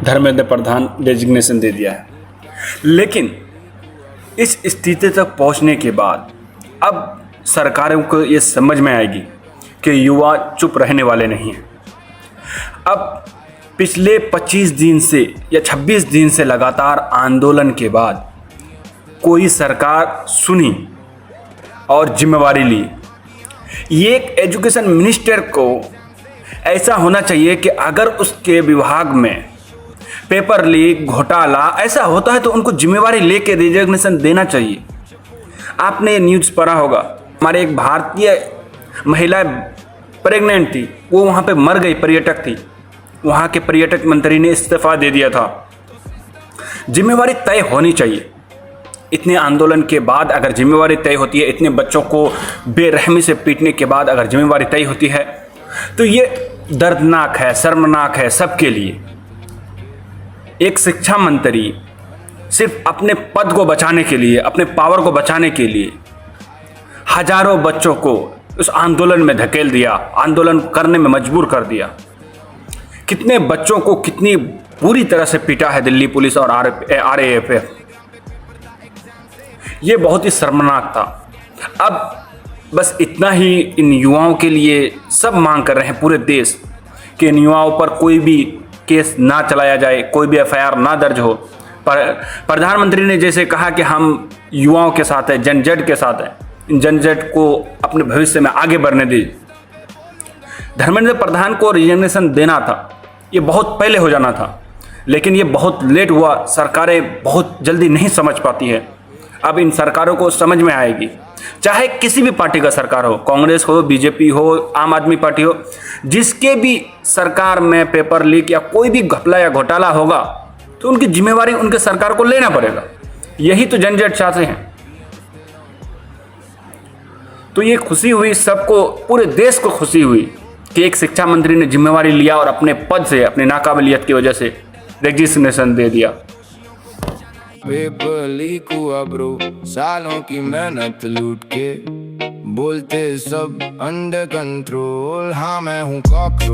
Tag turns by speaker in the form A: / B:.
A: Dharmendra Pradhan designation दे दिया है। लेकिन इस स्थिति तक पहुंचने के बाद अब सरकारों को ये समझ में आएगी कि युवा चुप रहने वाले नहीं हैं। अब पिछले 25 दिन से या 26 दिन से लगातार आंदोलन के बाद कोई सरकार सुनी और जिम्मेवारी ली। ये एक एजुकेशन मिनिस्टर को ऐसा होना चाहिए कि अगर उसके विभाग में पेपर लीक घोटाला ऐसा होता है तो उनको जिम्मेवारी लेके रिजिग्नेशन देना चाहिए। आपने ये न्यूज़ पढ़ा होगा, हमारे एक भारतीय महिला प्रेग्नेंट थी, वो वहाँ पे मर गई, पर्यटक थी, वहाँ के पर्यटक मंत्री ने इस्तीफा दे दिया था। जिम्मेवारी तय होनी चाहिए। इतने आंदोलन के बाद अगर जिम्मेवारी तय होती है, इतने बच्चों को बेरहमी से पीटने के बाद अगर जिम्मेवारी तय होती है तो ये दर्दनाक है, शर्मनाक है सबके लिए। एक शिक्षा मंत्री सिर्फ अपने पद को बचाने के लिए, अपने पावर को बचाने के लिए हजारों बच्चों को उस आंदोलन में धकेल दिया, आंदोलन करने में मजबूर कर दिया। कितने बच्चों को कितनी बुरी तरह से पीटा है दिल्ली पुलिस और RAF। ये बहुत ही शर्मनाक था। अब बस इतना ही इन युवाओं के लिए सब मांग कर रहे हैं पूरे देश कि इन युवाओं पर कोई भी केस ना चलाया जाए, कोई भी FIR ना दर्ज हो। पर प्रधानमंत्री ने जैसे कहा कि हम युवाओं के साथ हैं, जन Z के साथ हैं, इन जन Z को अपने भविष्य में आगे बढ़ने दीजिए। धर्मेंद्र प्रधान को रिजिग्नेशन देना था, ये बहुत पहले हो जाना था, लेकिन ये बहुत लेट हुआ। सरकारें बहुत जल्दी नहीं समझ पाती है। अब इन सरकारों को समझ में आएगी, चाहे किसी भी पार्टी का सरकार हो, कांग्रेस हो, BJP हो, आम आदमी पार्टी हो, जिसके भी सरकार में पेपर लीक या कोई भी घपला या घोटाला होगा तो उनकी जिम्मेवारी उनके सरकार को लेना पड़ेगा। यही तो जन Z चाहते हैं। तो ये खुशी हुई सबको, पूरे देश को खुशी हुई कि एक शिक्षा मंत्री ने जिम्मेवारी लिया और अपने पद से, अपनी नाकाबिलियत की वजह से रेजिग्नेशन दे दिया।
B: पेपर लीक हुआ ब्रो, सालों की मेहनत लूट के, बोलते सब अंडर कंट्रोल, हाँ मैं हूँ कॉकरोच।